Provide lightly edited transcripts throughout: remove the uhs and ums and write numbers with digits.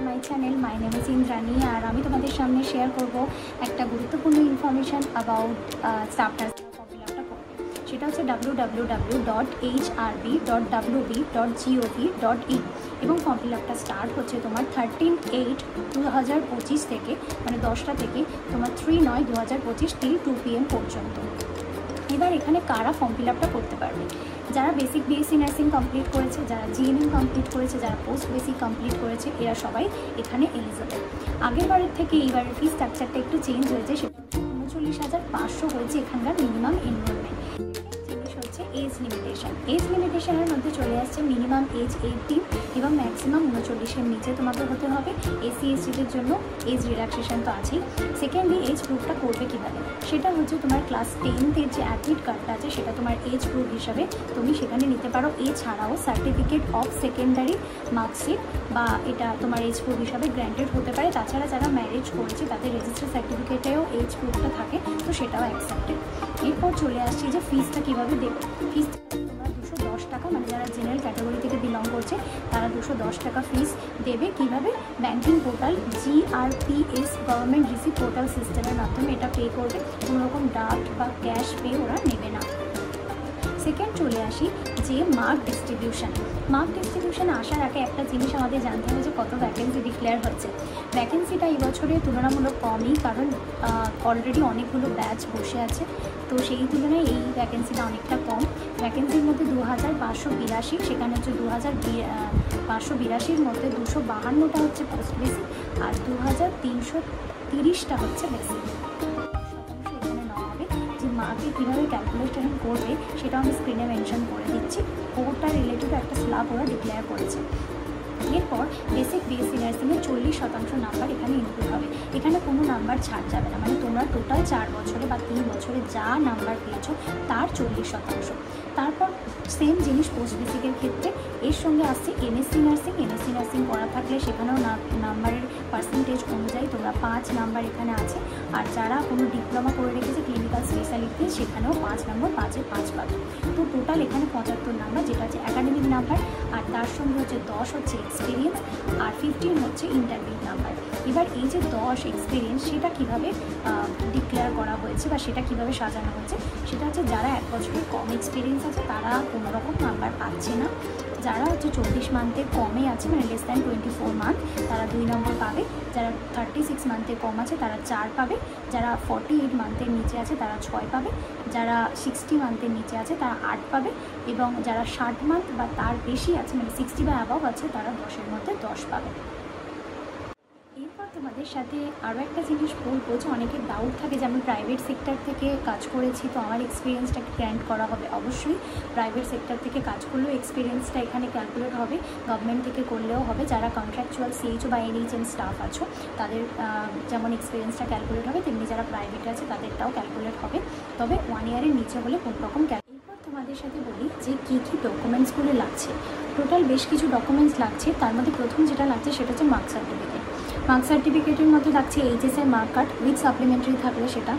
My channel. My name is Indrani, আর আমি তোমাদের সামনে শেয়ার করব একটা গুরুত্বপূর্ণ information about staff nursing form fill আপটা করবে। সেটা হচ্ছে www.hrb.wb.gov.in এবং ফর্ম ফিল আপটা স্টার্ট হচ্ছে তোমার 13/8/2025 থেকে, মানে 10টা থেকে তোমার 3/9/2025 till 2 PM পর্যন্ত। এবার এখানে কারা ফর্ম ফিল আপটা করতে পারবে? যারা বেসিক বিএসসি নার্সিং কমপ্লিট করেছে, যারা জিএনএম কমপ্লিট করেছে, যারা পোস্ট বেসিক কমপ্লিট করেছে, এরা সবাই এখানে এলিজিবল। আগের বারের থেকে এইবারের ফি স্ট্রাকচারটা একটু চেঞ্জ হয়েছে, সেটা 39,500 হয়েছে এখানকার মিনিমাম এনরোলমেন্ট। হচ্ছে এজ লিমিটেশন। এজ লিমিটেশনের মধ্যে চলে আসছে মিনিমাম এজ 18 এবং ম্যাক্সিমাম 39-এর নিচে তোমাকে হতে হবে। এসসি এসটিদের জন্য এজ রিল্যাক্সেশন তো আছেই। সেকেন্ডলি এজ প্রুফটা করবে কীভাবে? সেটা হচ্ছে তোমার ক্লাস 10-এর যে অ্যাডমিট কার্ডটা আছে সেটা তোমার এজ প্রুফ হিসাবে তুমি সেখানে নিতে পারো। এছাড়াও সার্টিফিকেট অফ সেকেন্ডারি মার্কশিট বা এটা তোমার এজ প্রুফ হিসাবে গ্র্যান্টেড হতে পারে। তাছাড়া যারা ম্যারেজ করেছে তাদের রেজিস্টার সার্টিফিকেটেও এজ প্রুফটা থাকে, তো সেটাও অ্যাকসেপ্টেড। এরপর চলে আসছি যে ফিসটা কীভাবে দেবে। ফিস তোমরা 210 টাকা, মানে যারা জেনারেল ক্যাটাগরি থেকে বিলং করছে তারা 210 টাকা ফিস দেবে। কীভাবে? Banking portal GRPS government receive portal সিস্টেমের মাধ্যমে এটা পে করবে। কোনোরকম ডার্ট বা ক্যাশ পে ওরা নেবে না। সেকেন্ড চলে আসি যে মার্ক ডিস্ট্রিবিউশন। মার্ক ডিস্ট্রিবিউশনে আসার আগে একটা জিনিস আমাদের জানতে হবে যে কত ভ্যাকেন্সি ডিক্লেয়ার হচ্ছে। ভ্যাকেন্সিটা এই বছরে তুলনামূলক কমই, কারণ অলরেডি অনেকগুলো ব্যাচ বসে আছে, তো সেই তুলনায় এই ভ্যাকেন্সিটা অনেকটা কম। ভ্যাকেন্সির মধ্যে 2582, সেখানে হচ্ছে 2582-র মধ্যে 252টা হচ্ছে পোস্ট বেসিক আর 2330টা হচ্ছে বেসিক। মার্কে কীভাবে ক্যালকুলেশন করবে সেটা আমি স্ক্রিনে মেনশন করে দিচ্ছি। ওটা রিলেটেড একটা স্ল্যাব ওরা ডিক্লেয়ার করেছে। এরপর বেসিক বিএসসি নার্সিংয়ের 40% নাম্বার এখানে ইনক্লুড হবে। এখানে কোনো নাম্বার ছাড় যাবে না, মানে তোমরা টোটাল 4 বছরে বা 3 বছরে যা নাম্বার পেয়েছো তার 40%। তারপর সেম জিনিস পোস্ট বেসিকের ক্ষেত্রে এর সঙ্গে আসছে এমএসসি নার্সিং। এমএসসি নার্সিং করা থাকলে সেখানেও নাম্বারের পার্সেন্টেজ অনুযায়ী তোমরা 5 নাম্বার এখানে আছে। আর যারা কোনো ডিপ্লোমা করে রেখেছে ক্লিনিক্যাল স্পেশালিটি সেখানেও 5 নম্বর, 5-এ 5 পাবে। তো টোটাল এখানে 75 নাম্বার, যেটা হচ্ছে অ্যাকাডেমিক নাম্বার, আর তার সঙ্গে হচ্ছে 10 হচ্ছে এক্সপিরিয়েন্স আর 15 হচ্ছে ইন্টারভিউ নাম্বার। এবার এই যে 10 এক্সপিরিয়েন্স সেটা কীভাবে ডিক্লেয়ার করা হয়েছে বা সেটা কীভাবে সাজানো হয়েছে, সেটা হচ্ছে যারা 1 বছরের কম এক্সপিরিয়েন্স আছে তারা কোনো রকম নাম্বার পাচ্ছে না। যারা হচ্ছে 24 মান্থের কমে আছে, মানে লেস দ্যান 24 মান্থ, তারা 2 নম্বর পাবে। যারা 36 মান্থের কম আছে তারা 4 পাবে। যারা 48 মান্থের নিচে আছে তারা 6 পাবে। যারা 60 মান্থের নিচে আছে তারা 8 পাবে। এবং যারা 60 মান্থ বা তার বেশি আছে, মানে 60 বা অ্যাবভ আছে, তারা 10-এর মধ্যে 10 পাবে। এরপর তোমাদের সাথে আরও একটা জিনিস বলবো যে অনেকের ডাউট থাকে যে আমি প্রাইভেট সেক্টর থেকে কাজ করেছি, তো আমার এক্সপিরিয়েন্সটাকে গ্র্যান্ট করা হবে। অবশ্যই প্রাইভেট সেক্টর থেকে কাজ করলেও এক্সপিরিয়েন্সটা এখানে ক্যালকুলেট হবে, গভর্নমেন্ট থেকে করলেও হবে। যারা কন্ট্রাকচুয়াল CHO বা NHM স্টাফ আছো তাদের যেমন এক্সপিরিয়েন্সটা ক্যালকুলেট হবে, তেমনি যারা প্রাইভেটে আছে তাদেরটাও ক্যালকুলেট হবে, তবে 1 ইয়ারের নিচে হলে কোনো রকম এরপর তোমাদের সাথে বলি যে কী কী ডকুমেন্টসগুলো লাগছে। টোটাল বেশ কিছু ডকুমেন্টস লাগছে। তার মধ্যে প্রথম যেটা লাগছে সেটা হচ্ছে মার্ক সার্টিফিকেট। মার্ক সার্টিফিকেটের মধ্যে লাগছে HSএর মার্ক কার্ড উইথ সাপ্লিমেন্টারি থাকলে সেটা।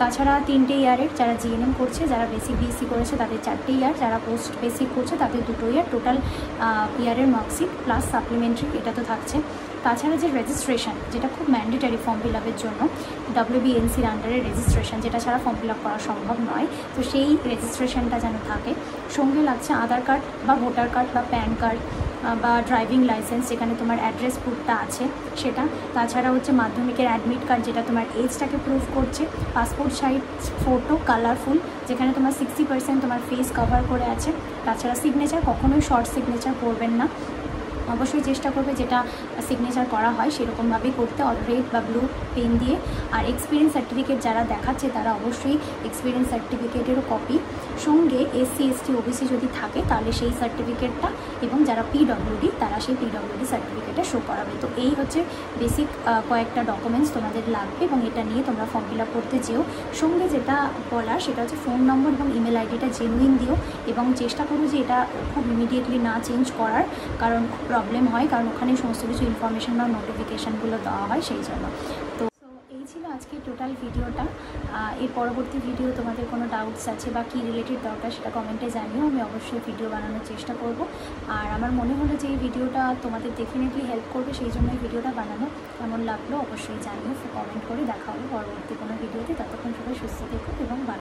তাছাড়া 3টে ইয়ারের, যারা জিএনএম করছে, যারা বেসিক বিএসসি করেছে তাদের 4টে ইয়ার, যারা পোস্ট বেসিক করছে তাদের 2টো ইয়ার, টোটাল ইয়ারের মার্কশিট প্লাস সাপ্লিমেন্টারি এটা তো থাকছে। তাছাড়া যে রেজিস্ট্রেশন, যেটা খুব ম্যান্ডেটারি ফর্ম ফিল আপের জন্য, WBNCর আন্ডারে রেজিস্ট্রেশন, যেটা ছাড়া ফর্ম ফিল আপ করা সম্ভব নয়, তো সেই রেজিস্ট্রেশনটা যেন থাকে। সঙ্গে লাগছে আধার কার্ড বা ভোটার কার্ড বা প্যান কার্ড বা ড্রাইভিং লাইসেন্স, যেখানে তোমার অ্যাড্রেস প্রুফটা আছে সেটা। তাছাড়া হচ্ছে মাধ্যমিকের অ্যাডমিট কার্ড, যেটা তোমার এজটাকে প্রুফ করছে। পাসপোর্ট সাইজ ফটো কালারফুল, যেখানে তোমার 60% তোমার ফেস কভার করে আছে। তাছাড়া সিগনেচার, কখনোই শর্ট সিগনেচার করবেন না, অবশ্যই চেষ্টা করবে যেটা সিগনেচার করা হয় সেরকমভাবেই করতে, রেড বা ব্লু পেন দিয়ে। আর এক্সপিরিয়েন্স সার্টিফিকেট যারা দেখাচ্ছে তারা অবশ্যই এক্সপিরিয়েন্স সার্টিফিকেটেরও কপি, সঙ্গে SC ST OBC যদি থাকে তাহলে সেই সার্টিফিকেটটা, এবং যারা PWD তারা সেই PWD সার্টিফিকেটটা শো করাবে। তো এই হচ্ছে বেসিক কয়েকটা ডকুমেন্টস তোমাদের লাগবে, এবং এটা নিয়ে তোমরা ফর্ম ফিল আপ করতে যেও। সঙ্গে যেটা বলার সেটা হচ্ছে ফোন নম্বর এবং ইমেল আইডিটা জেনুইন দিও, এবং চেষ্টা করো যে এটা খুব ইমিডিয়েটলি না চেঞ্জ করার, কারণ প্রবলেম হয়, কারণ ওখানে সমস্ত কিছু ইনফরমেশন বা নোটিফিকেশানগুলো দেওয়া হয় সেই জন্য। তো এই ছিল আজকে আজকে টোটাল ভিডিওটা। এর পরবর্তী ভিডিও তোমাদের কোনো ডাউটস আছে বা কী রিলেটেড দরকার সেটা কমেন্টে জানিও, আমি অবশ্যই ভিডিও বানানোর চেষ্টা করব। আর আমার মনে হলো যে এই ভিডিওটা তোমাদের ডেফিনেটলি হেল্প করবে, সেই জন্য এই ভিডিওটা বানানো। কেমন লাগলো অবশ্যই জানিও, কমেন্ট করে দেখা হবে পরবর্তী কোনো ভিডিওতে। ততক্ষণ সবাই সুস্থ থেকো।